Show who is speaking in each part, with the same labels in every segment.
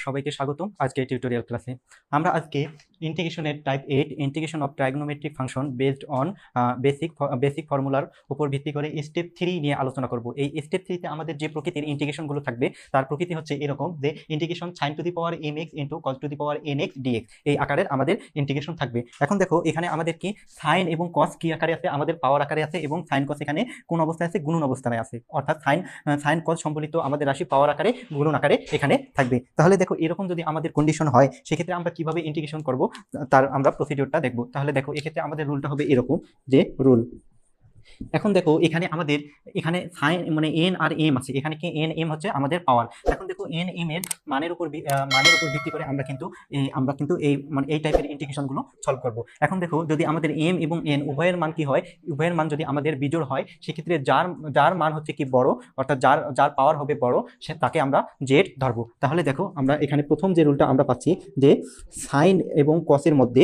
Speaker 1: সবাইকে স্বাগতম আজকে টিউটোরিয়াল ক্লাসে। আমরা আজকে ইন্টিগ্রেশনের type 8 integration of trigonometric function based on basic ফর্মুলার উপর ভিত্তি করে স্টেপ 3 নিয়ে আলোচনা করব। এই স্টেপ 3 তে আমাদের যে প্রকৃতির ইন্টিগ্রেশনগুলো থাকবে তার প্রকৃতি হচ্ছে এরকম যে integration sin to the power mx into cos to the power nx dx এই আকারের আমাদের ইন্টিগ্রেশন থাকবে। এখন দেখো এখানে আমাদের কি sin এবং cos কি আকারে আছে, আমাদের পাওয়ার আকারে আছে, এবং sin cos এখানে কোন অবস্থায় আছে, গুণন অবস্থায় আছে, অর্থাৎ sin cos সম্বলিত আমাদের রাশি পাওয়ার আকারে গুণন আকারে এখানে থাকবে। তাহলে দেখো এরকম যদি আমাদের কন্ডিশন হয় সেক্ষেত্রে আমরা কিভাবে ইন্টিগ্রেশন করব তার আমরা প্রসিডিউরটা দেখব। তাহলে দেখো এক্ষেত্রে আমাদের রুলটা হবে এরকম যে রুল, এখন দেখো এখানে আমাদের এখানে সাইন মানে এন আর এম আছে, এখানে কি এন এম হচ্ছে আমাদের পাওয়ার। এখন দেখো এন এম এর মানের উপর ভিত্তি করে আমরা কিন্তু এই মানে এই টাইপের ইন্টিগ্রেশন গুলো সলভ করব। এখন দেখো যদি আমাদের এম এবং এন উভয়ের মান কি হয়, উভয়ের মান যদি আমাদের বিজোড় হয় সেক্ষেত্রে যার মান হচ্ছে কি বড়, অর্থাৎ যার পাওয়ার হবে বড় সে তাকে আমরা জেড ধরবো। তাহলে দেখো আমরা এখানে প্রথম যে রুলটা আমরা পাচ্ছি যে সাইন এবং কসের মধ্যে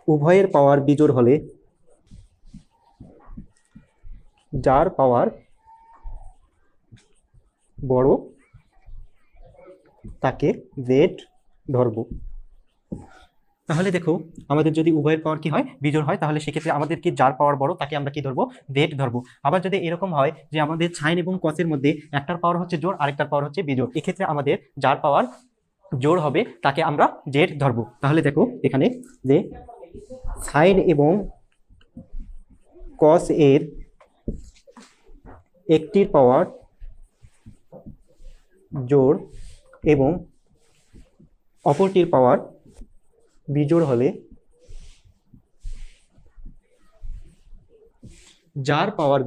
Speaker 1: উভয়ের পাওয়ার বিজোড় হলে যার পাওয়ার বড় তাকে জেড ধরবো। তাহলে দেখো আমাদের যদি উভয়ের পাওয়ার কি হয়, বিজোড় হয়, তাহলে সেক্ষেত্রে আমাদের কি যার পাওয়ার বড় তাকে আমরা কি ধরবো, জেড ধরবো। আবার যদি এরকম হয় যে আমাদের সাইন এবং কসের মধ্যে একটার পাওয়ার হচ্ছে জোড় আরেকটার পাওয়ার হচ্ছে বিজোড়, এক্ষেত্রে আমাদের যার পাওয়ার জোড় হবে তাকে আমরা জেড ধরবো। তাহলে দেখো এখানে যে সাইন এবং কস এর একটির পাওয়ার জোড় এবং অপরটির পাওয়ার বিজোড় হলে যার পাওয়ার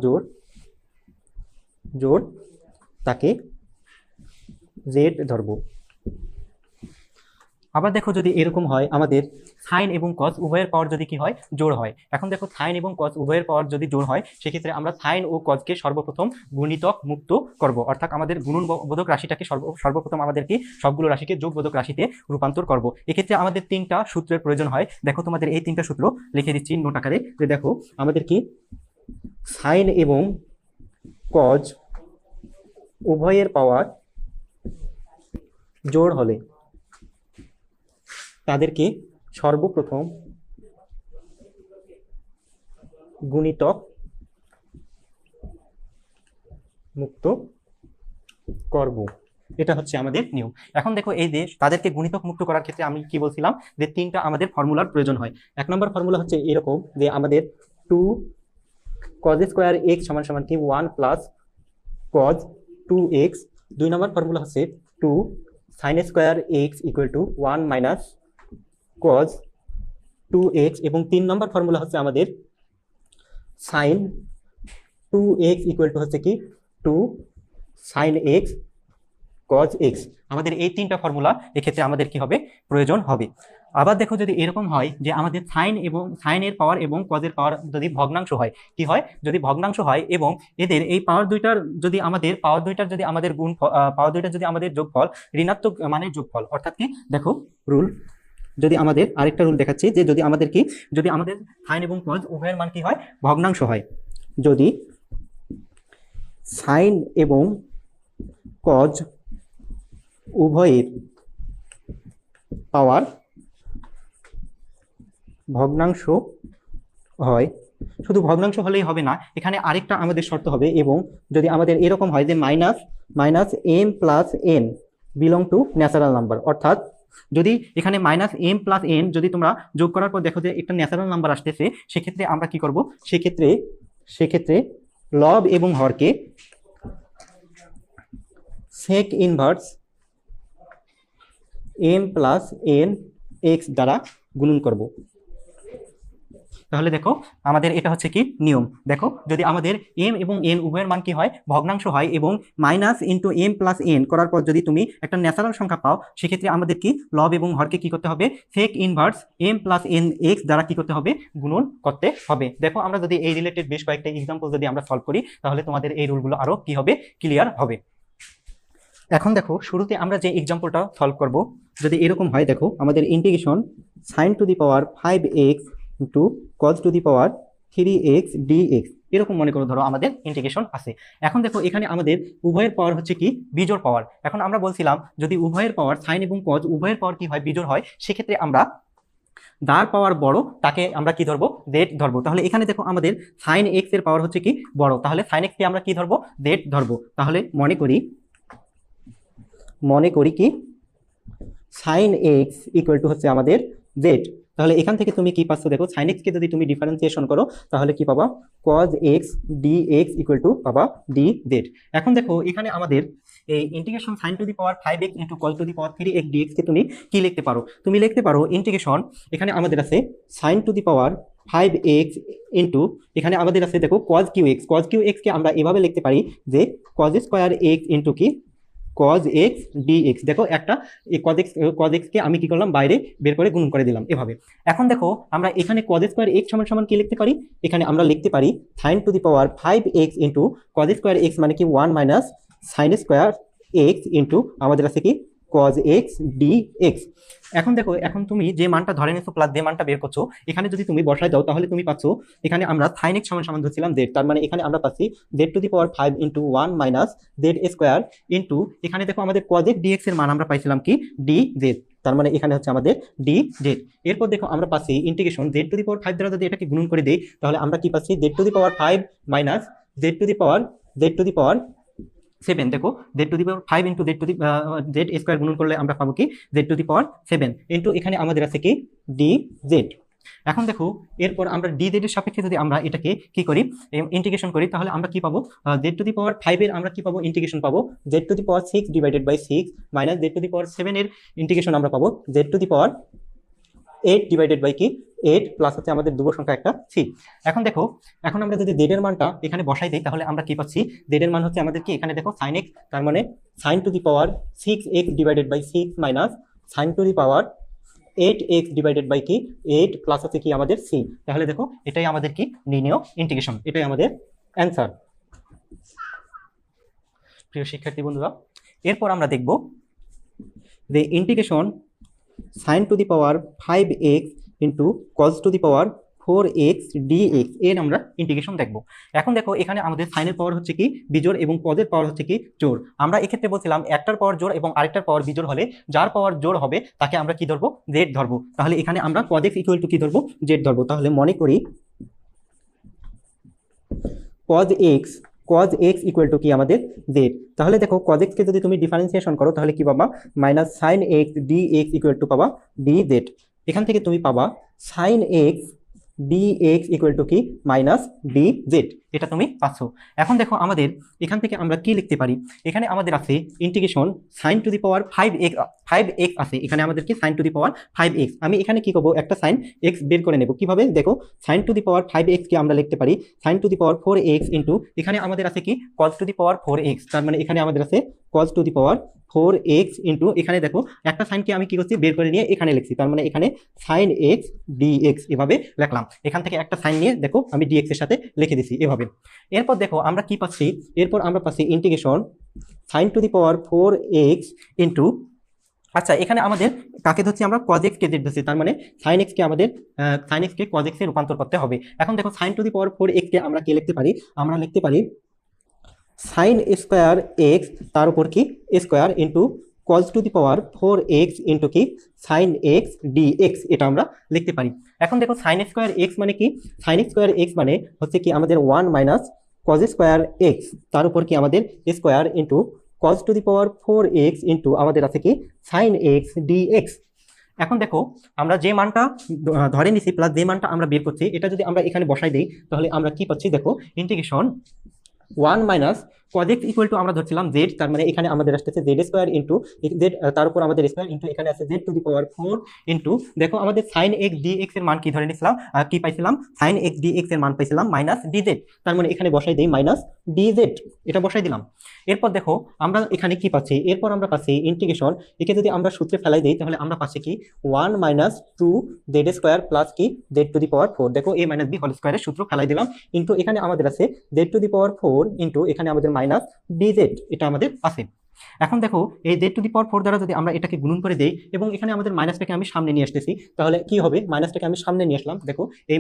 Speaker 1: জোড় তাকে জেড ধরবো। আবার দেখো যদি এরকম হয় আমাদের সাইন এবং কস উভয়ের পাওয়ার যদি কি হয়, জোড় হয়। এখন দেখো সাইন এবং কস উভয়ের পাওয়ার যদি জোড় হয় সেক্ষেত্রে আমরা সাইন ও কসকে সর্বপ্রথম গুণিতক মুক্ত করব, অর্থাৎ আমাদের গুণনবোধক রাশিটাকে সর্বপ্রথম আমাদের কি সবগুলো রাশিকে যোগবোধক রাশিতে রূপান্তর করব। এক্ষেত্রে আমাদের তিনটা সূত্রের প্রয়োজন হয়। দেখো তোমাদের এই তিনটা সূত্র লিখে দিচ্ছি নোট আকারে, যে দেখো আমাদের কি সাইন এবং কস উভয়ের পাওয়ার জোড় হলে তাদেরকে সর্বপ্রথম গুণিতক মুক্ত করব, এটা হচ্ছে আমাদের নিয়ম। এখন দেখো এই যে তাদেরকে গুণিতক মুক্ত করার ক্ষেত্রে আমি কি বলছিলাম যে তিনটা আমাদের ফর্মুলার প্রয়োজন হয়। এক নম্বর ফর্মুলা হচ্ছে এরকম যে আমাদের 2 cos স্কয়ার x সমান সমান কি 1 প্লাস cos 2x। দুই নম্বর ফর্মুলা হচ্ছে 2 sin square x equal to 1 minus cos 2x, এবং তিন নম্বর ফর্মুলা হচ্ছে আমাদের sin 2x ইকুয়াল টু হচ্ছে কি 2 sin x cos x। আমাদের এই তিনটা ফর্মুলা এক্ষেত্রে আমাদের কি হবে, প্রয়োজন হবে। আবার দেখো যদি এরকম হয় যে আমাদের সাইনের পাওয়ার এবং কজের পাওয়ার যদি ভগ্নাংশ হয়, কি হয়, যদি ভগ্নাংশ হয় এবং এদের এই পাওয়ার দুইটার যদি আমাদের পাওয়ার দুইটার যদি আমাদের যোগফল ঋণাত্মক মানের যোগফল, অর্থাৎ কি দেখো রুল, যদি আমাদের আরেকটা রুল দেখাচ্ছি যে যদি আমাদের সাইন এবং কজ উভয়ের মান কি হয়, ভগ্নাংশ হয়, যদি সাইন এবং কজ উভয়ের পাওয়ার ভগ্নাংশ হয়, শুধু ভগ্নাংশ হলেই হবে না, এখানে আরেকটা আমাদের শর্ত হবে, এবং যদি আমাদের এরকম হয় যে minus M plus N belong to natural number, অর্থাৎ যদি এখানে মাইনাস এম প্লাস এন যদি তোমরা যোগ করার পর দেখো যে একটা ন্যাচারাল নাম্বার আসতেছে, সেক্ষেত্রে আমরা কি করব, সেক্ষেত্রে লব এবং হরকে sec inverse M plus N x দ্বারা গুণন করব। তাহলে দেখো আমাদের এটা হচ্ছে কি নিয়ম। দেখো যদি আমাদের এম এবং এন উভয়ের মান কি হয়, ভগ্নাংশ হয়, এবং minus into M plus N করার পর যদি তুমি একটা ন্যাচারাল সংখ্যা পাও, সেক্ষেত্রে আমাদের কি লব এবং হরকে কি করতে হবে, sec inverse M plus N x দ্বারা কি করতে হবে, গুণন করতে হবে। দেখো আমরা যদি এই রিলেটেড বেশ কয়েকটা এক্সাম্পল যদি আমরা সলভ করি তাহলে তোমাদের এই রুলগুলো আরো কি হবে, ক্লিয়ার হবে। এখন দেখো শুরুতে আমরা যে এক্সাম্পলটা সলভ করব, যদি এরকম হয়, দেখো আমাদের integration sin to the power 5x into cos to the power 3x dx এরকম মনে করো ধরো আমাদের ইন্টিগ্রেশন আছে। এখন দেখো এখানে আমাদের উভয়ের পাওয়ার হচ্ছে কি বিজোড় পাওয়ার। এখন আমরা বলছিলাম যদি উভয়ের পাওয়ার সাইন এবং কজ উভয়ের পাওয়ার কি হয় বিজোড় হয়, সেক্ষেত্রে আমরা যার পাওয়ার বড় তাকে আমরা কি ধরবো জেড ধরবো। তাহলে এখানে দেখো আমাদের সাইন এক্স এর পাওয়ার হচ্ছে কি বড়, তাহলে সাইন এক্স কে আমরা কি ধরবো জেড ধরবো। তাহলে মনে করি কি সাইন এক্স ইকুয়াল টু হচ্ছে আমাদের জেড। তাহলে এখান থেকে তুমি কি পাচ্ছ দেখো, সাইন এক্স কে যদি তুমি ডিফারেন্সিয়েশন করো তাহলে কি পাবা cos X D X equal to পাবা ডি জেড। এখন দেখো এখানে আমাদের এই integration sine to the power 5x into cos to the power 3x dx কে তুমি কি লিখতে পারো, তুমি লিখতে পারো ইন্টিগ্রেশন, এখানে আমাদের আছে sine to the power 5x into এখানে আমাদের আছে দেখো cos cube x, cos cube x কে আমরা এভাবে লিখতে পারি যে কজ স্কোয়ার এক্স ইন্টু কি cos x dx। দেখো একটা cos x কে আমি কি করলাম বাইরে বের করে গুণ করে দিলাম এভাবে। এখন দেখো আমরা এখানে cos স্কয়ার x সমান সমান কি লিখতে পারি, এখানে আমরা লিখতে পারি sin to the power 5x into cos square x মানে কি 1 minus sin square x into আমাদের আছে কি cos x dx। এখন দেখো এখন তুমি যে মানটা ধরে নিছো প্লাস যে মানটা বের করছো এখানে যদি তুমি বসায় দাও তাহলে তুমি পাচ্ছো এখানে আমরা sin x সমান সমান ধরছিলাম z, তার মানে এখানে আমরা পাচ্ছি z to the power 5 into 1 minus z square into এখানে দেখো আমাদের cos x dx এর মান আমরা পাইছিলাম কি dz, তার মানে এখানে হচ্ছে আমাদের dz। এরপর দেখো আমরা পাচ্ছি integration z to the power 5 দ্বারা যদি এটাকে গুণন করে দেই তাহলে আমরা কি পাচ্ছি z to the power 5 minus z to the power 7। দেখো z to the power 5 into z to the z square গুণন করলে আমরা পাবো কি z to the power 7 into এখানে আমাদের আছে কি dz। এখন দেখো এরপর আমরা dz এর সাপেক্ষে যদি আমরা এটাকে কি করি ইন্টিগ্রেশন করি তাহলে আমরা কি পাবো z টু দি পাওয়ার 5 এর আমরা কি পাবো ইন্টিগ্রেশন পাবো z to the power 6 divided by 6 minus z to the power 7 এর ইন্টিগ্রেশন আমরা পাবো z to the power 8 divided by কি 8 প্লাস হচ্ছে আমাদের ধ্রুব সংখ্যা একটা c। এখন দেখো এখন আমরা যদি z এর মানটা এখানে বসাই দেই তাহলে আমরা কি পাচ্ছি z এর মান হচ্ছে আমাদের কি এখানে দেখো sin x, তার মানে sin to the power 6x divided by 6 minus sin to the power 8x divided by কি 8 প্লাস হচ্ছে কি আমাদের c। তাহলে দেখো এটাই আমাদের কি নির্ণেয় ইন্টিগ্রেশন, এটাই আমাদের অ্যান্সার। প্রিয় শিক্ষার্থী বন্ধুরা এরপর আমরা দেখব যে integration sin to the power 5x into cos to the power 4x dx এর আমরা ইন্টিগ্রেশন দেখব। এখন দেখো এখানে আমাদের সাইনের পাওয়ার হচ্ছে কি বিজোড় এবং কজের পাওয়ার হচ্ছে কি জোড়। আমরা এক্ষেত্রে বলছিলাম একটার পাওয়ার জোড় এবং আরেকটার পাওয়ার বিজোড় হলে যার পাওয়ার জোড় হবে তাকে আমরা কি ধরবো z ধরবো। তাহলে এখানে আমরা cos x ইকুয়াল টু কি ধরবো z ধরবো। তাহলে মনে করি cos x ইকুয়াল টু কি আমাদের z। তাহলে দেখো cos x কে যদি তুমি ডিফারেন্সিয়েশন করো তাহলে কি পাবা minus sin x dx equal to পাবা dz। এখান থেকে তুমি পাবা sin x dx equal to কি মাইনাস dz, এটা তুমি পাচ্ছ। এখন দেখো আমাদের এখান থেকে আমরা কি লিখতে পারি, এখানে আমাদের আছে integration sin to the power 5x আছে, এখানে আমাদের কি sin to the power 5x। আমি এখানে কি করব একটা sin x বের করে নেব কিভাবে, দেখো sin to the power 5x কে আমরা লিখতে পারি sin to the power 4x into এখানে আমাদের আছে কি cos to the power 4x, তার মানে এখানে আমাদের আছে cos to the power 4x into এখানে দেখো একটা সাইনকে আমি কি করছি বের করে নিয়ে এখানে লিখছি, তার মানে এখানে sin x dx এভাবে লিখলাম। এখান থেকে একটা সাইন নিয়ে দেখো আমি dx এর সাথে লিখে দিছি এভাবে। এরপর দেখো আমরা কি পাচ্ছি, এরপর আমরা পাচ্ছি integration sin to the power 4x into আচ্ছা এখানে আমাদের কাকে ধরছি আমরা cos x কে ধরছি, তার মানে sin x কে আমাদের sin x কে cos x এ রূপান্তর করতে হবে। এখন দেখো sin to the power 4x কে আমরা কি লিখতে পারি, আমরা লিখতে পারি sin স্কয়ার x তার উপর কি square into cos to the power 4x into কি sin x dx, এটা আমরা লিখতে পারি। এখন দেখো sin স্কয়ার x মানে কি, sin স্কয়ার x মানে হচ্ছে কি আমাদের 1 মাইনাস cos স্কয়ার x তার উপর কি আমাদের square into cos to the power 4x into আমাদের আছে কি sin x dx। এখন দেখো আমরা যে মানটা ধরে নিছি প্লাস যে মানটা আমরা বের করছি এটা যদি আমরা এখানে বসাই দেই তাহলে আমরা কি পাচ্ছি, দেখো integration 1 minus cos x equal to আমরা ধরছিলাম z, তার মানে এখানে আমাদের আসতেছে z স্কয়ার ইনটু z তার উপর আমাদের স্কয়ার ইনটু এখানে আছে z to the power 4 into দেখো আমাদের sin x dx এর মান কি ধরে নিছিলাম কি পাইছিলাম sin x dx এর মান পাইছিলাম মাইনাস dz, তার মানে এখানে বসাই দেই মাইনাস dz, এটা বসাই দিলাম। এরপর দেখো আমরা এখানে কি পাচ্ছি, এরপর আমরা পাচ্ছি ইন্টিগ্রেশন একে যদি আমরা সূত্রে ফেলাই দেই তাহলে আমরা পাচ্ছি কি 1 মাইনাস 2 z স্কয়ার প্লাস কি z টু দি পাওয়ার 4, দেখো a মাইনাস b হোল স্কয়ারের সূত্র ফেলাই দিলাম কিন্তু এখানে আমাদের আছে z to the power 4 into এখানে আমাদের মাইনাস dz, এটা আমাদের আছে। এখন দেখো এই z টু দি পাওয়ার 4 দ্বারা যদি আমরা এটাকে গুণন করে দেই এবং এখানে আমাদের মাইনাসটাকে আমি সামনে নিয়ে আসতেছি, তাহলে কি হবে, মাইনাসটাকে আমি সামনে নিয়ে আসলাম, দেখো এই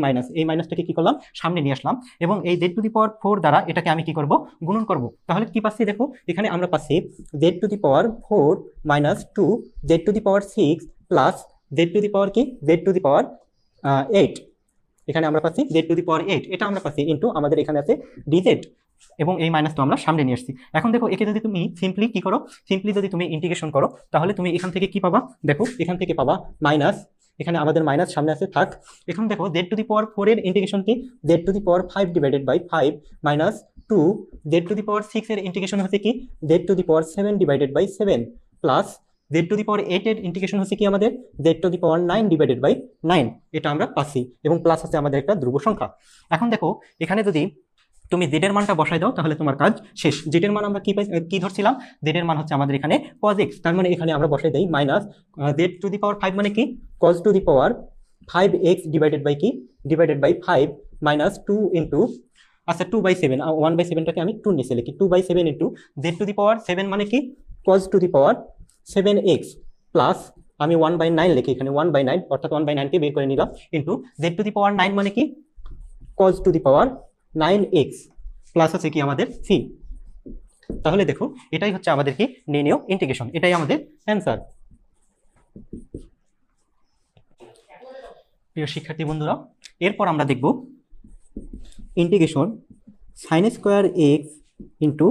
Speaker 1: মাইনাসটাকে কি করলাম, সামনে নিয়ে আসলাম, এবং এই z টু দি পাওয়ার 4 দ্বারা এটাকে আমি কি করব, গুণন করব। তাহলে কি পাচ্ছি, দেখো এখানে আমরা পাচ্ছি z to the power 4 minus 2 z to the power 6 plus z to the power কি, z টু দি পাওয়ার 8, এখানে আমরা পাচ্ছি z টু দি পাওয়ার 8, এটা আমরা পাচ্ছি ইনটু আমাদের এখানে আছে dz, এবং এই মাইনাস তো আমরা সামনে নিয়ে আসছি। এখন দেখো একে যদি তুমি সিম্পলি কি করো, সিম্পলি যদি তুমি ইন্টিগ্রেশন করো, তাহলে তুমি এখান থেকে কি পাবা, দেখো এখান থেকে পাবা মাইনাস, এখানে আমাদের মাইনাস সামনে আছে থাক। এখন দেখো z টু দি পাওয়ার 4 এর ইন্টিগ্রেশন কি, z to the power 5 divided by 5 minus 2 z to the power 6 এর ইন্টিগ্রেশন হচ্ছে কি, z to the power 7 divided by 7 plus z to the power 8 এর ইন্টিগ্রেশন হচ্ছে কি আমাদের z to the power 9 divided by 9, এটা আমরা পাচ্ছি, এবং প্লাস হচ্ছে আমাদের একটা ধ্রুব সংখ্যা। এখন দেখো এখানে যদি তুমি z এর মানটা বসাই দাও তাহলে তোমার কাজ শেষ। z এর মান আমরা কি ধরছিলাম, z এর মান হচ্ছে আমাদের এখানে cos x, তার মানে এখানে আমরা বসাই দেই minus z to the power 5 মানে কি cos to the power 5x divided by কি, ডিভাইডেড বাই 5 মাইনাস 2 ইনটু, আচ্ছা 2/7, 1/7টাকে আমি 2 নিচে লিখি, 2/7 into z to the power 7 মানে কি cos to the power 7x plus আমি 1/9 লিখি, এখানে 1/9 অর্থাৎ 1/9 কে বের করে নিলাম, into z to the power 9 মানে কি cos to the power 9x plus আছে কি আমাদের c। তাহলে দেখো এটাই হচ্ছে আমাদের কি নির্ণেয় ইন্টিগ্রেশন, এটাই আমাদের অ্যান্সার। প্রিয় শিক্ষার্থী বন্ধুরা, এরপর আমরা দেখব integration sin square x into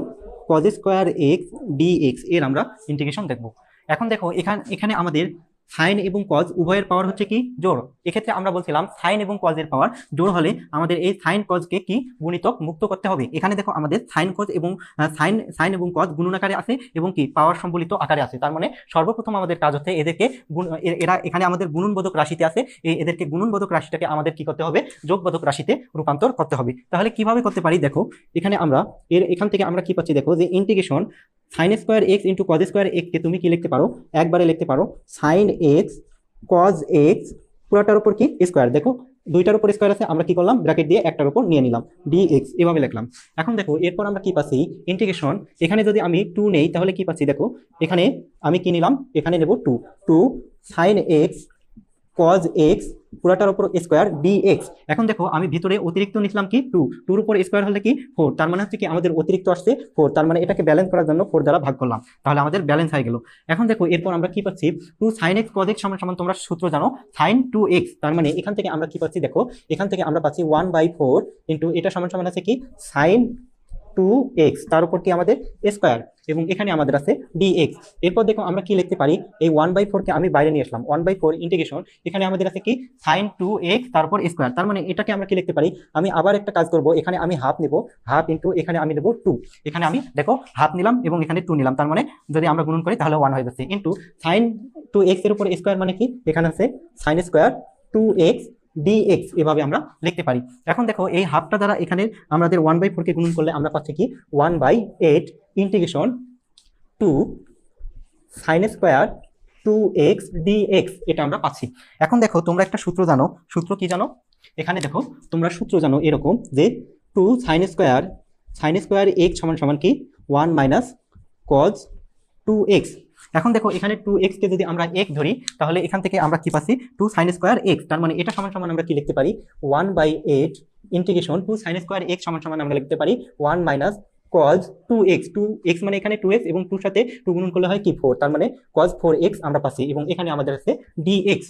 Speaker 1: cos square x dx এর আমরা ইন্টিগ্রেশন দেখব। এখন দেখো এখানে আমাদের সাইন এবং কজ উভয়ের পাওয়ার হচ্ছে কি জোড়, এক্ষেত্রে আমরা বলছিলাম সাইন এবং কজের পাওয়ার জোড় হলে আমাদের এই সাইন কজকে কি গুণিতক মুক্ত করতে হবে। এখানে দেখো আমাদের সাইন কজ এবং সাইন এবং কজ গুণন আকারে আছে এবং কি পাওয়ার সম্বলিত আকারে আছে, তার মানে সর্বপ্রথম আমাদের কাজ হচ্ছে এদেরকে এরা এখানে আমাদের গুণনবোধক রাশিতে আছে, এদেরকে গুণনবোধক রাশিটাকে আমাদের কি করতে হবে, যোগবোধক রাশিতে রূপান্তর করতে হবে। তাহলে কিভাবে করতে পারি, দেখো এখানে আমরা এখান থেকে আমরা কি পাচ্ছি, দেখো যে integration sine square x into cos square x কে তুমি কি লিখতে পারো, একবারে লিখতে পারো সাইন এক্স কজ এক্স পুরোটার উপর কি স্কয়ার, দেখো দুইটার উপর স্কয়ার আছে, আমরা কি করলাম ব্র্যাকেট দিয়ে একটার উপর নিয়ে নিলাম dx, এভাবে লিখলাম। এখন দেখো এরপর আমরা কি পাচ্ছি, ইন্টিগ্রেশন এখানে যদি আমি 2 নেই তাহলে কি পাচ্ছি, দেখো এখানে আমি কি নিলাম, এখানে নেব 2 সাইন এক্স cos x পুরাটার উপর স্কয়ার dx। এখন দেখো আমি ভিতরে অতিরিক্ত নিলাম কি 2 এর উপর স্কয়ার হলে কি 4, তার মানে হচ্ছে কি আমাদের অতিরিক্ত আসছে 4, তার মানে এটাকে ব্যালেন্স করার জন্য 4 দ্বারা ভাগ করলাম, তাহলে আমাদের ব্যালেন্স হয়ে গেল। এখন দেখো এরপর আমরা কি পাচ্ছি, 2 sin x cos x সমান সমান তোমরা সূত্র জানো sin 2x, তার মানে এখান থেকে আমরা কি পাচ্ছি, দেখো এখান থেকে আমরা পাচ্ছি 1/4 ইনটু এটা সমান সমান আছে কি sin 2x তার উপর কি আমাদের স্কয়ার, এবং এখানে আমাদের আছে dx। এরপর দেখো আমরা কি লিখতে পারি, এই 1/4 কে আমি বাইরে নিয়ে আসলাম, 1/4 ইন্টিগ্রেশন এখানে আমাদের আছে কি sin 2x তারপর স্কয়ার, তার মানে এটাকে আমরা কি লিখতে পারি, আমি আবার একটা কাজ করব, এখানে আমি হাফ নেব, হাফ ইনটু এখানে আমি নেব 2, এখানে আমি দেখো হাফ নিলাম এবং এখানে 2 নিলাম, তার মানে যদি আমরা গুণন করি তাহলে 1 হয়ে যাচ্ছে, ইনটু sin 2x এর উপর স্কয়ার মানে কি এখানে আছে sin স্কয়ার 2x dx, এভাবে আমরা লিখতে পারি। এখন দেখো এই হাফটা দ্বারা এখানে আমাদের 1/4 কে গুণন করলে আমরা পাচ্ছি কি 1/8 integration 2 sin square 2x dx, এটা আমরা পাচ্ছি। এখন দেখো তোমরা একটা সূত্র জানো, সূত্র কি জানো, এখানে দেখো তোমরা সূত্র জানো এরকম যে 2 sin স্কয়ার x সমান সমান কি 1 মাইনাস cos 2x। এখন দেখো এখানে 2x কে যদি আমরা x ধরি তাহলে এখান থেকে আমরা কি পাচ্ছি 2 sin স্কয়ার x, তার মানে এটা সমান সমান আমরা কি লিখতে পারি 1/8 ইন্টিগ্রেশন 2 sin স্কয়ার x সমান সমান আমরা লিখতে পারি 1 মাইনাস cos 2x মানে এখানে 2x এবং 2 সাথে 2 গুণন করলে হয় কি 4, তার মানে cos 4x আমরা পাচ্ছি, এবং এখানে আমাদের আছে dx।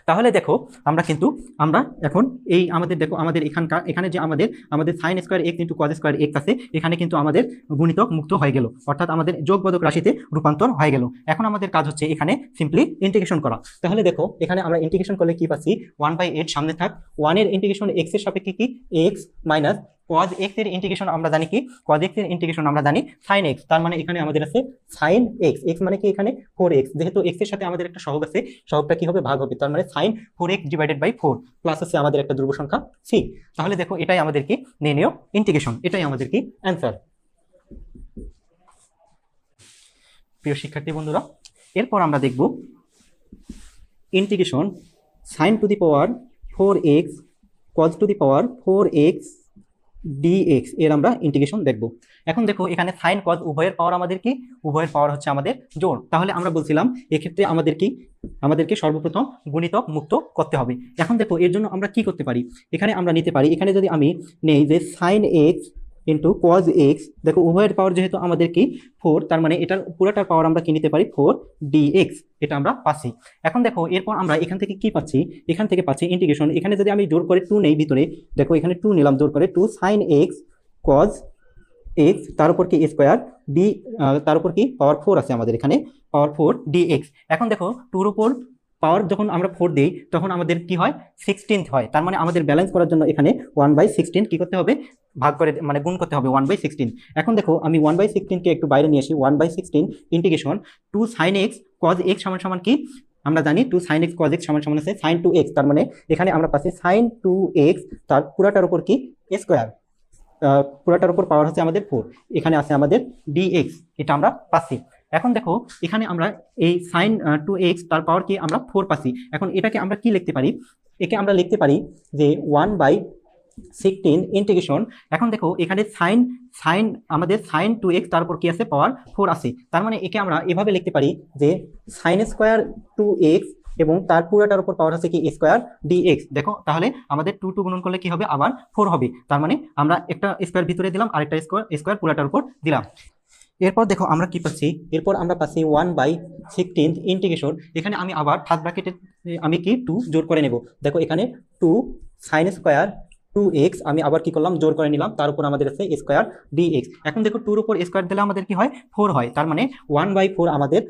Speaker 1: তাহলে দেখো আমরা এখন এই আমাদের দেখো আমাদের এখানে যে আমাদের sin square x into cos square x আছে, এখানে কিন্তু আমাদের গুণিতক মুক্ত হয়ে গেল, অর্থাৎ আমাদের যোগবোধক রাশিতে রূপান্তর হয়ে গেল। এখন আমাদের কাজ হচ্ছে এখানে সিম্পলি ইন্টিগ্রেশন করা। তাহলে দেখো এখানে আমরা ইন্টিগ্রেশন করলে কি পাচ্ছি 1/8 সামনে থাক, 1 এর ইন্টিগ্রেশন x এর সাপেক্ষে কি x মাইনাস cos x এর ইন্টিগ্রেশন আমরা জানি কি cos x এর ইন্টিগ্রেশন আমরা জানি sin x, তার মানে এখানে আমাদের আছে sin x, x মানে কি এখানে 4x, যেহেতু x এর সাথে আমাদের একটা সহগ আছে, সহগটা কি হবে ভাগ হবে, তার মানে sin 4x divided by 4 plus আছে আমাদের একটা ধ্রুব সংখ্যা c। তাহলে দেখো এটাই আমাদের কি নির্ণেয় ইন্টিগ্রেশন, এটাই আমাদের কি অ্যান্সার। প্রিয় শিক্ষার্থী বন্ধুরা, এরপর আমরা দেখব integration sin to the power 4x cos to the power 4x dx এর আমরা ইন্টিগ্রেশন দেখব। এখন দেখো এখানে সাইন কজ উভয়ের পাওয়ার আমাদের কি, উভয়ের পাওয়ার হচ্ছে আমাদের জোড়। তাহলে আমরা বলছিলাম এক্ষেত্রে আমাদেরকে সর্বপ্রথম গুণিতক মুক্ত করতে হবে। এখন দেখো এর জন্য আমরা কি করতে পারি, এখানে আমরা নিতে পারি, এখানে যদি আমি নেই যে sine X into cos X, দেখো উভয়ের পাওয়ার যেহেতু আমাদের কি 4, তার মানে এটার পুরোটার পাওয়ার আমরা কি নিতে পারি 4 ডিএক্স, এটা আমরা পাচ্ছি। এখন দেখো এরপর আমরা এখান থেকে কি পাচ্ছি, এখান থেকে পাচ্ছি ইন্টিগ্রেশন, এখানে যদি আমি জোর করে 2 নেই ভিতরে, দেখো এখানে 2 নিলাম জোর করে, 2 সাইন এক্স কজ এক্স তার উপর কি স্কোয়ার ডি, তার উপর কি পাওয়ার 4 আছে আমাদের এখানে, পাওয়ার 4 ডিএক্স। এখন দেখো 2 উপর পাওয়ার যখন আমরা 4 দিই তখন আমাদের কি হয় 16 হয়, তার মানে আমাদের ব্যালেন্স করার জন্য এখানে 1/16 কি করতে হবে, ভাগ করে মানে গুণ করতে হবে 1/16। এখন দেখো আমি 1/16 কে একটু বাইরে নিয়ে আসি, 1/16 integration 2 sin x cos x সমান সমান কি, আমরা জানি 2 sin x cos x সমান সমান আছে sin 2x, তার মানে এখানে আমরা পাচ্ছি sin 2x তার পুরাটার উপর কি স্কোয়ার, পুরাটার উপর পাওয়ার হচ্ছে আমাদের 4, এখানে আছে আমাদের dx, এটা আমরা পাচ্ছি। এখন দেখো এখানে আমরা এই sin 2x তার পাওয়ার কি আমরা 4 পাচ্ছি। এখন এটাকে আমরা কি লিখতে পারি, একে আমরা লিখতে পারি যে 1/16 ইন্টিগ্রেশন, এখন দেখো এখানে সাইন আমাদের sin 2x তার উপর কি আছে পাওয়ার 4 আছে, তার মানে একে আমরা এভাবে লিখতে পারি যে sin স্কোয়ার 2x এবং তার পুরোটার উপর পাওয়ার আছে কি স্কোয়ার ডিএক্স। দেখো তাহলে আমাদের 2 গুণন করলে কি হবে আবার 4 হবে, তার মানে আমরা একটা স্কোয়ার ভিতরে দিলাম আরেকটা স্কোয়ার পুরোটার উপর দিলাম। এরপর দেখো আমরা কি পাচ্ছি, এরপর আমরা পাচ্ছি 1/16 ইন্টিগ্রেশন, এখানে আমি আবার ফার্স্ট ব্র্যাকেটে আমি কি 2 জোর করে নেব, দেখো এখানে 2 সাইন স্কোয়ার 2x আমি আবার কি করলাম জোর করে নিলাম, তার উপর আমাদের আছে স্কোয়ার ডিএক্স। এখন দেখো 2 উপর স্কোয়ার দিলে আমাদের কি হয় 4 হয়, তার মানে 1/4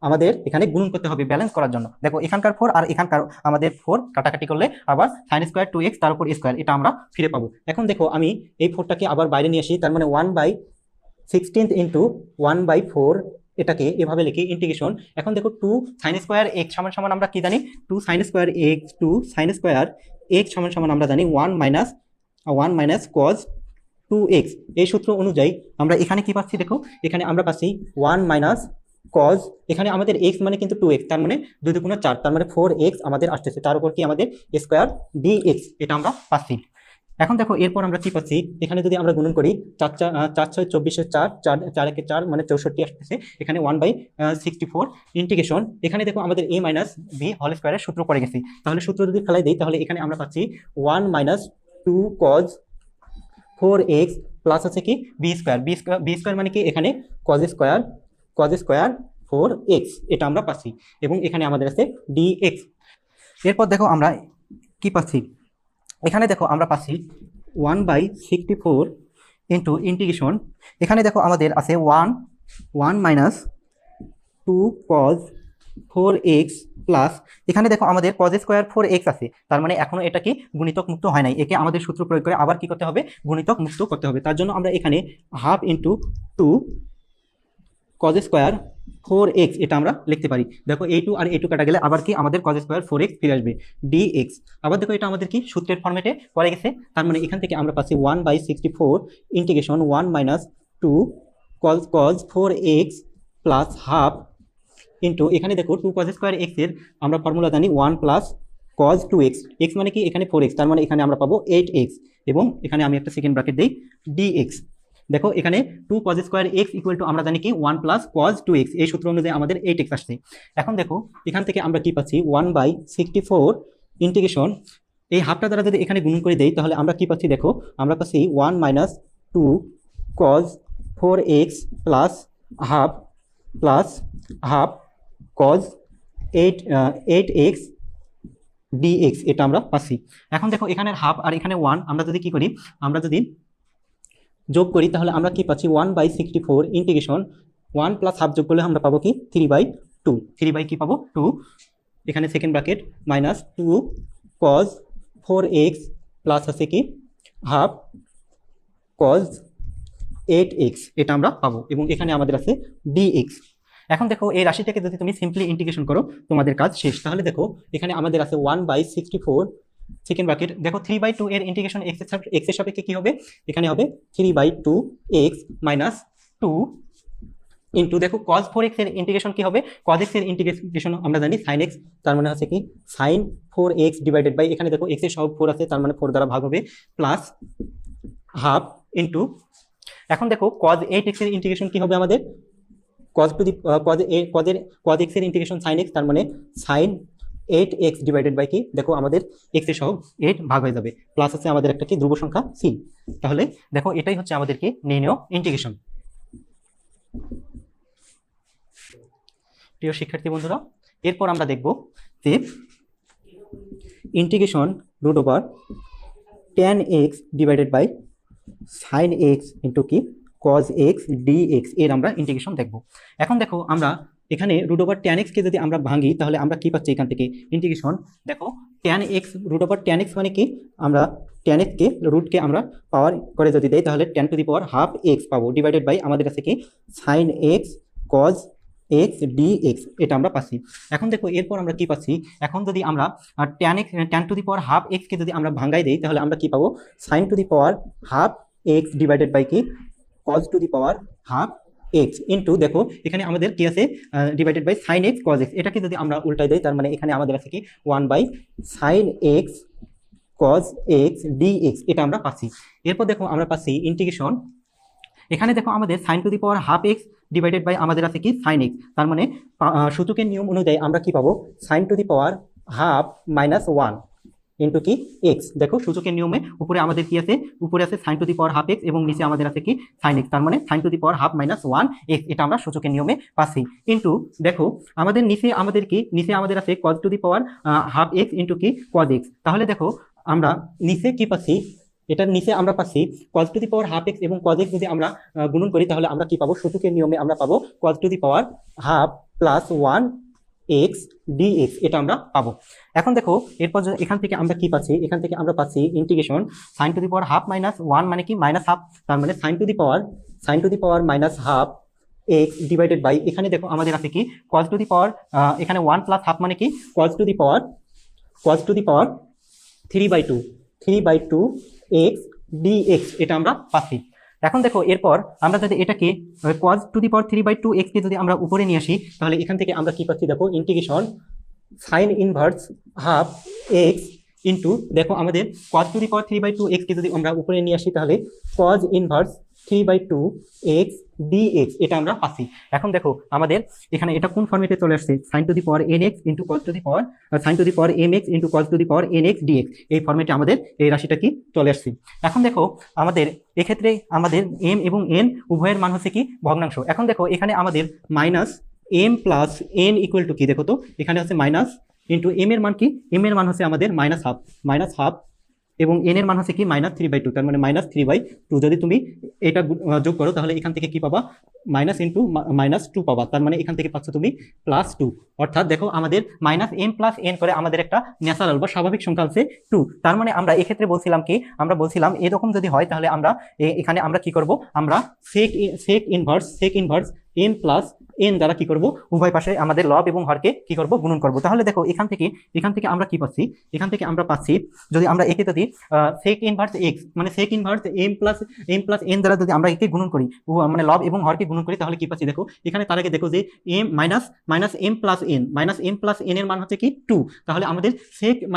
Speaker 1: আমাদের এখানে গুণ করতে হবে ব্যালেন্স করার জন্য। দেখো এখানকার 4 আর এখানকার আমাদের 4 কাটাকাটি করলে আবার সাইন স্কোয়ার 2x তার উপর স্কোয়ার, এটা আমরা ফিরে পাবো। এখন দেখো আমি এই 4টাকে আবার বাইরে নিয়ে আসি, তার মানে 1/16 ইন্টু 1/4 এটাকে এভাবে লিখি ইন্টিগ্রেশন। এখন দেখো 2 সাইন স্কোয়ার x সমান সমান আমরা কি জানি 2 sine square x, 2 sine square x সমান সমান আমরা জানি 1 মাইনাস কজ 2x। এই সূত্র অনুযায়ী আমরা এখানে কি পাচ্ছি, দেখো এখানে আমরা পাচ্ছি 1 মাইনাস কজ, এখানে আমাদের x মানে কিন্তু 2x, তার মানে 2 2 4, তার মানে 4x আমাদের আসতেছে, তার উপর কি আমাদের স্কোয়ার dx, এটা আমরা পাচ্ছি। এখন দেখো এরপর আমরা কি পাচ্ছি, এখানে যদি আমরা গুণন করি 4 6 24 4 4 1 4 মানে 64 আসতেছে, এখানে 1/64 ইন্টিগ্রেশন, এখানে দেখো আমাদের a মাইনাস b হোল স্কয়ারের সূত্র পড়ে গেছে, তাহলে সূত্র যদি ফেলাই দেই তাহলে এখানে আমরা পাচ্ছি 1 মাইনাস 2 cos 4x প্লাস আছে কি b স্কয়ার মানে কি এখানে cos স্কয়ার 4x, এটা আমরা পাচ্ছি এবং এখানে আমাদের আছে dx। এরপর দেখো আমরা কি পাচ্ছি, এখানে দেখো আমরা পাচ্ছি 1/64 ইন্টু ইন্টিগ্রেশন, এখানে দেখো আমাদের আছে 1 মাইনাস 2 cos 4x প্লাস, এখানে দেখো আমাদের cos স্কোয়ার 4x আছে, তার মানে এখনো এটা কি গুণিতক মুক্ত হয় নাই, একে আমাদের সূত্র প্রয়োগ করে আবার কি করতে হবে গুণিতক মুক্ত করতে হবে। তার জন্য আমরা এখানে half into 2 cos square 4x এটা আমরা লিখতে পারি। দেখো a2 আর a2 কাটা গেলে আবার কি আমাদের cos স্কোয়ার 4x ফিরে আসবে dx। আবার দেখো এটা আমাদের কি সূত্রের ফরম্যাটে পড়ে গেছে, তার মানে এখান থেকে আমরা পাচ্ছি 1/64 integration 1 minus 2 cos 4x plus half into, এখানে দেখো 2 cos স্কোয়ার x এর আমরা ফর্মুলা জানি 1 প্লাস cos 2x, x মানে কি এখানে 4x, তার মানে এখানে আমরা পাবো 8x এবং এখানে আমি একটা সেকেন্ড ব্র্যাকেট দিই dx। দেখো এখানে 2 cos square x equal to আমরা জানি কি 1 প্লাস cos 2x, এই সূত্র অনুযায়ী আমাদের 8x আসছে। এখন দেখো এখান থেকে আমরা কি পাচ্ছি 1/64 ইন্টিগ্রেশন, এই হাফটা দ্বারা যদি এখানে গুণ করে দেই তাহলে আমরা কি পাচ্ছি, দেখো আমরা পাচ্ছি 1 minus 2 cos 4x plus half cos 8x dx, এটা আমরা পাচ্ছি। এখন দেখো এখানে হাফ আর এখানে 1 আমরা যদি কি করি, আমরা যদি যোগ করি তাহলে আমরা কি পাচ্ছি 1/64 ইন্টিগ্রেশন 1 প্লাস হাফ যোগ করলে আমরা পাবো কি 3/2, 3 কি পাবো 2, এখানে second bracket minus 2 cos 4x plus আছে কি হাফ cos 8x, এটা আমরা পাবো এবং এখানে আমাদের আছে dx। এখন দেখো এই রাশিটাকে যদি তুমি সিম্পলি ইন্টিগ্রেশন করো তোমাদের কাজ শেষ। তাহলে দেখো এখানে আমাদের আছে 1/64 সেকেন্ড ব্র্যাকেট, দেখো 3/2 এর ইন্টিগ্রেশন x এর সাপেক্ষে কি হবে, এখানে হবে 3/2x মাইনাস 2 ইন্টু, দেখো cos 4x এর ইন্টিগ্রেশন কি হবে, cos x এর ইন্টিগ্রেশন আমরা জানি sin x, তার মানে হচ্ছে কি sin 4x ডিভাইডেড বাই, এখানে দেখো x এর সহগ 4 আছে তার মানে 4 দ্বারা ভাগ হবে, প্লাস হাফ ইন্টু, এখন দেখো cos 8x এর ইন্টিগ্রেশন কি হবে আমাদের, cos to the cos x এর ইন্টিগ্রেশন sin x, তার মানে sin 8x ডিভাইডেড বাই কি, দেখো আমাদের x এর সহগ 8 ভাগ হয়ে যাবে, প্লাস আছে আমাদের একটা কি ধ্রুব সংখ্যা c। তাহলে দেখো এটাই হচ্ছে আমাদের কি নির্ণেয় ইন্টিগ্রেশন। প্রিয় শিক্ষার্থী বন্ধুরা, এরপর আমরা দেখব যে integration root over tan x divided by sin x into কি cos x dx এর আমরা ইন্টিগ্রেশন দেখব। এখন দেখো আমরা এখানে রুট ওভার tan x কে যদি আমরা ভাঙি তাহলে আমরা কি পাচ্ছি এখান থেকে ইন্টিগ্রেশন, দেখো tan x root over tan x মানে কি, আমরা tan x কে রুটকে আমরা পাওয়ার করে যদি দেই তাহলে tan to the power half x পাবো, ডিভাইডেড বাই আমাদের কাছে কি sin x cos x dx এটা আমরা পাচ্ছি। এখন দেখো এরপর আমরা কি পাচ্ছি, এখন যদি আমরা tan to the power half x কে যদি আমরা ভাঙাই দেই তাহলে আমরা কি পাবো sin to the power half x divided by কি cos to the power half x into, দেখো এখানে আমাদের কি আছে divided by sin x cos x, এটাকে যদি আমরা উল্টাই দেই তার মানে এখানে আমাদের আছে কি 1 by sin x cos x dx এটা আমরা পাচ্ছি। এরপর দেখো আমরা পাচ্ছি ইন্টিগ্রেশন, এখানে দেখো আমাদের sin to the power half x divided by আমাদের আছে কি sin x, তার মানে সূচকের নিয়ম অনুযায়ী আমরা কি পাবো sin to the power half minus 1 into কি x, দেখো সূচকের নিয়মে উপরে আমাদের কি আছে, উপরে আছে sin to the power half x এবং নিচে আমাদের আছে কি sin x, তার মানে sin to the power half minus 1 x এটা আমরা সূচকের নিয়মে পাচ্ছি। ইন্টু দেখো আমাদের নিচে আমাদের আছে cos to the power half x into কি cos x, তাহলে দেখো আমরা নিচে কি পাচ্ছি, এটার নিচে আমরা পাচ্ছি cos to the power half x এবং cos x যদি আমরা গুণন করি তাহলে আমরা কি পাবো, সূচকের নিয়মে আমরা পাবো cos to the power half plus 1 x dx এটা আমরা পাবো। এখন দেখো এরপর এখান থেকে আমরা কি পাচ্ছি, এখান থেকে আমরা পাচ্ছি integration sin to the power half minus 1 মানে কি মাইনাস হাফ, তার মানে sin to the power minus half x divided by, এখানে দেখো আমাদের আছে কি cos টু দি পাওয়ার এখানে 1 প্লাস হাফ মানে কি cos to the power 3/2 x dx এটা আমরা পাচ্ছি। এখন দেখো এরপর আমরা যদি এটাকে cos to the power 3/2 x কে যদি আমরা উপরে নিয়ে আসি তাহলে এখান থেকে আমরা কি পাচ্ছি, দেখো integration sin inverse half x into, দেখো আমাদের cos to the power 3/2 x কে যদি আমরা উপরে নিয়ে আসি তাহলে cos ইনভার্স 3/2 x dx এটা আমরা পাচ্ছি। এখন দেখো আমাদের এখানে এটা কোন ফর্মেটে চলে আসছে, sin to the power nx into cos to the power sin to the power mx into cos to the power nx dx এই ফর্মেটে আমাদের এই রাশিটা কি চলে আসছে। এখন দেখো আমাদের এক্ষেত্রে আমাদের m এবং n উভয়ের মান হচ্ছে কি ভগ্নাংশ। এখন দেখো এখানে আমাদের minus m plus n equal to কি, দেখো তো এখানে হচ্ছে মাইনাস ইন্টু m এর মান কি, m এর মান হচ্ছে আমাদের মাইনাস হাফ এবং n এর মান হচ্ছে কি -3/2, তার মানে -3/2 যদি তুমি এটা যোগ করো তাহলে এখান থেকে কি পাবা মাইনাস ইন্টু -2 পাবা, তার মানে এখান থেকে পাচ্ছ তুমি +2, অর্থাৎ দেখো আমাদের -m + n করে আমাদের একটা ন্যাচারাল বা স্বাভাবিক সংখ্যা আছে 2। তার মানে আমরা এক্ষেত্রে বলছিলাম কি, আমরা বলছিলাম এরকম যদি হয় তাহলে আমরা এখানে আমরা কি করব, আমরা সেক ইনভার্স m + n দ্বারা কি করব, উভয় পাশে আমাদের লব এবং হরকে কি করব গুণন করব। তাহলে দেখো এখান থেকে আমরা কি পাচ্ছি, এখান থেকে আমরা পাচ্ছি যদি আমরা একে যদি সেক ইনভার্স x মানে সেক ইনভার্স m + n দ্বারা যদি আমরা একে গুণন করি, মানে লব এবং হরকে গুণন করি তাহলে কি পাচ্ছি, দেখো এখানে তার আগে দেখো যে m - m + n এর মান হচ্ছে কি 2, তাহলে আমাদের সেক - m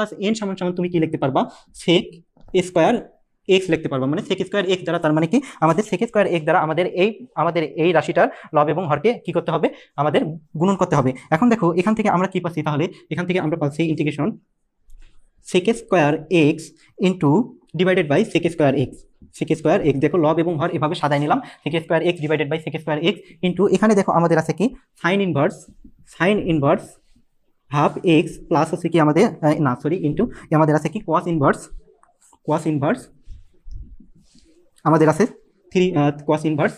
Speaker 1: + n সমান তুমি কি লিখতে পারবা, সেক স্কয়ার x লিখতে পারবো, মানে sec স্কয়ার x দ্বারা, তার মানে কি আমাদের sec স্কয়ার x দ্বারা আমাদের এই রাশিটার লব এবং হরকে কি করতে হবে, আমাদের গুণন করতে হবে। এখন দেখো এখান থেকে আমরা কি পাচ্ছি, তাহলে এখান থেকে আমরা পাচ্ছি integration sec square x into divided by sec square x, দেখো লব এবং হর এভাবে সাজাই নিলাম, sec square x divided by sec square x into এখানে দেখো আমাদের আছে কি sin inverse half x plus হচ্ছে কি আমাদের ইনটু আমাদের আছে কি cos ইনভার্স আমাদের আছে cos ইনভার্স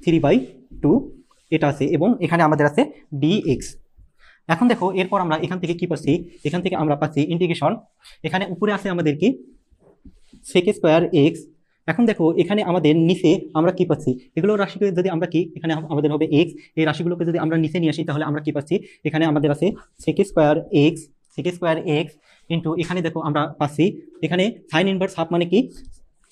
Speaker 1: 3/2 এটা আছে এবং এখানে আমাদের আছে dx। এখন দেখো এরপর আমরা এখান থেকে কি পাচ্ছি, এখান থেকে আমরা পাচ্ছি ইন্টিগ্রেশন, এখানে উপরে আছে আমাদের কি sec স্কয়ার x। এখন দেখো এখানে আমাদের নিচে আমরা কি পাচ্ছি, এগুলো রাশিকে যদি আমরা কি এখানে আমাদের হবে x, এই রাশিগুলোকে যদি আমরা নিচে নিয়ে আসি তাহলে আমরা কি পাচ্ছি, এখানে আমাদের আছে sec স্কয়ার x ইনটু এখানে দেখো আমরা পাচ্ছি এখানে sin ইনভার্স হাফ মানে কি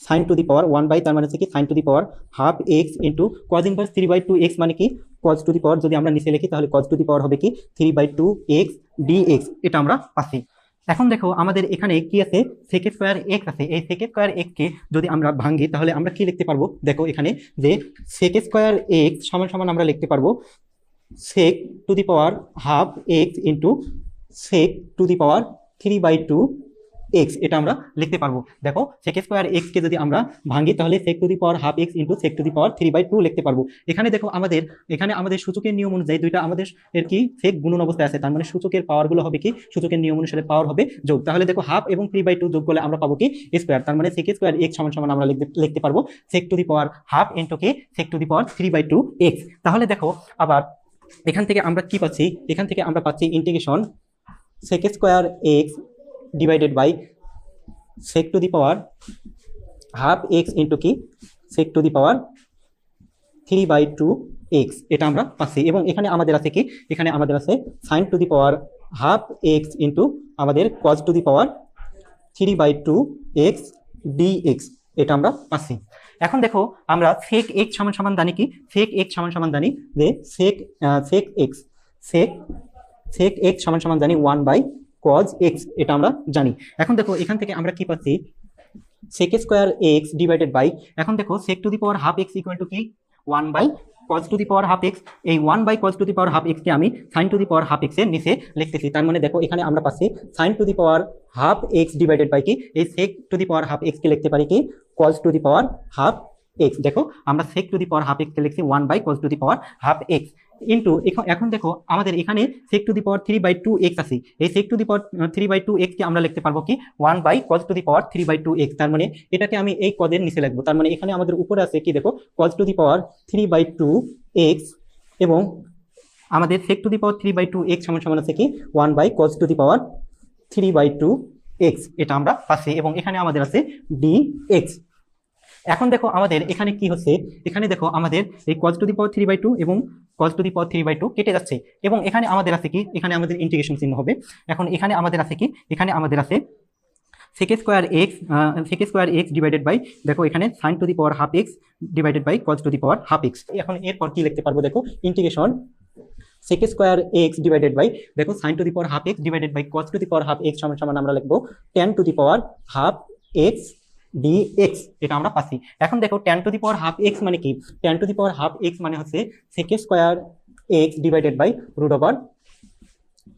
Speaker 1: sin to the power 1 by, তার মানে হচ্ছে কি sin to the power half x into cos inverse 3/2 x মানে কি cos টু দি পাওয়ার, যদি আমরা নিচে লিখি তাহলে cos টু দি পাওয়ার হবে কি 3/2 x dx এটা আমরা পাচ্ছি। এখন দেখো আমাদের এখানে কি আছে, sec স্কয়ার এক্স আছে। এই sec স্কয়ার এক্স কে যদি আমরা ভাঙি তাহলে আমরা কি লিখতে পারবো, দেখো এখানে যে sec স্কয়ার এক্স সমান সমান আমরা লিখতে পারবো sec to the power half x into sec to the power 3/2 X, এটা আমরা লিখতে পারবো। দেখো sec স্কয়ার এক্স কে যদি আমরা ভাঙি তাহলে sec to the power half x into sec to the power 3/2 লিখতে পারবো। এখানে দেখো আমাদের সূচকের নিয়ম অনুযায়ী দুইটা আমাদের এর কি sec গুণন অবস্থায় আছে, তার মানে সূচকের পাওয়ার গুলো হবে কি, সূচকের নিয়ম অনুসারে পাওয়ার হবে যোগ। তাহলে দেখো হাফ এবং 3/2 যোগ করলে আমরা পাবো কি স্কয়ার, তার মানে sec স্কয়ার এক্স সমান সমান আমরা লিখতে পারবো sec to the power half into কি sec to the power 3/2 x. তাহলে দেখো আবার এখান থেকে আমরা কি পাচ্ছি, এখান থেকে আমরা পাচ্ছি integration sec square x divided by sec to the power half x into কি sec to the power 3/2 X, এটা আমরা পাচ্ছি। এবং এখানে আমাদের আছে কি, এখানে আমাদের আছে sin to the power half x into আমাদের cos to the power 3/2 X dx, এটা আমরা পাচ্ছি। এখন দেখো আমরা sec x সমান সমান জানি কি, sec x সমান সমান জানি যে sec x সমান সমান জানি 1/cos x, এটা আমরা জানি। এখন দেখো এখান থেকে আমরা কি পাচ্ছি, sec square x divided by, এখন দেখো sec to the power half x equal to কি 1/cos to the power half x. এই 1/cos to the power half x কে আমি sin to the power half x এর নিচে লিখতেছি, তার মানে দেখো এখানে আমরা পাচ্ছি sin to the power half x divided by কি এই sec to the power half x কে লিখতে পারি কি cos to the power half x. দেখো আমরা sec to the power half x কে লিখছি 1/cos to the power half x into এখন দেখো আমাদের এখানে sec to the power 3/2 x আছে। এই sec to the power 3/2 x কে আমরা লিখতে পারবো কি 1/cos to the power 3/2 x, তার মানে এটাকে আমি এই পদের নিচে লিখবো। তার মানে এখানে আমাদের উপরে আছে কি দেখো cos to the power 3/2 x এবং আমাদের sec to the power 3/2 x সমান সমান আছে কি 1/cos to the power 3/2 X, এটা আমরা পাচ্ছি। এবং এখানে আমাদের আছে dx। এখন দেখো আমাদের এখানে কি হচ্ছে, এখানে দেখো আমাদের এই cos টু দি পাওয়ার 3/2 এবং cos টু দি পাওয়ার 3/2 কেটে যাচ্ছে এবং এখানে আমাদের আছে কি, এখানে আমাদের ইন্টিগ্রেশন চিহ্ন হবে। এখন এখানে আমাদের আছে কি, এখানে আমাদের আছে sec square x divided by, দেখো এখানে sin to the power half x divided by cos to the power half X. এখন এরপর কি লিখতে পারবো, দেখো integration sec square x divided by, দেখো sin to the power half x divided by cos to the power half X সমান সমান আমরা লিখবো tan to the power half X dx, এটা আমরা পাচ্ছি। এখন দেখো tan to the power half X মানে কি, tan to the power half X মানে হচ্ছে sec square x divided by root over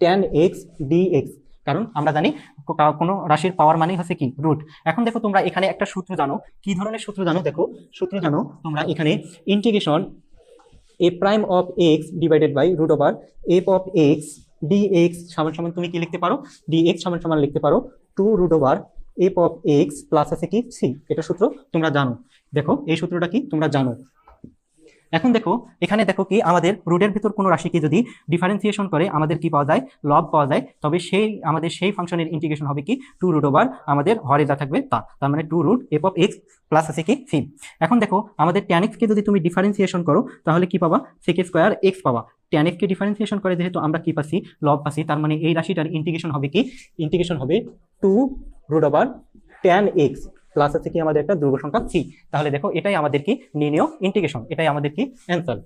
Speaker 1: tan x dx, কারণ আমরা জানি কোনো রাশির পাওয়ার মানে হচ্ছে কি রুট। এখন দেখো তোমরা এখানে একটা সূত্র জানো, কি ধরনের সূত্র জানো, দেখো সূত্র জানো তোমরা এখানে integration a prime of x divided by root over f of x dx সমান সমান তুমি কি লিখতে পারো, dx সমান সমান লিখতে পারো 2 root over f of x plus আছে কি c, এটা সূত্র তোমরা জানো। দেখো এই সূত্রটা কি তোমরা জানো। এখন দেখো এখানে দেখো কি আমাদের রুটের ভিতর কোনো রাশিকে যদি ডিফারেন্সিয়েশন করে আমাদের কি পাওয়া যায়, লব পাওয়া যায়, তবে আমাদের সেই ফাংশনের ইন্টিগ্রেশন হবে কি 2 রুট ওভার আমাদের হরে যা থাকবে তার মানে 2 root f of x plus আছে কি c। এখন দেখো আমাদের tan x কে যদি তুমি ডিফারেন্সিয়েশন করো তাহলে কি পাবা, sec স্কয়ার x পাবা। tan x কে ডিফারেন্সিয়েশন করে যেহেতু আমরা কি পাচ্ছি লব পাচ্ছি, তার মানে এই রাশিটার ইন্টিগ্রেশন হবে কি, ইন্টিগ্রেশন হবে 2 root over tan x plus আছে কি আমাদের একটা ধ্রুব সংখ্যা c। তাহলে দেখো এটাই আমাদের কি নির্ণয় ইন্টিগ্রেশন, এটাই আমাদের কি অ্যান্সার।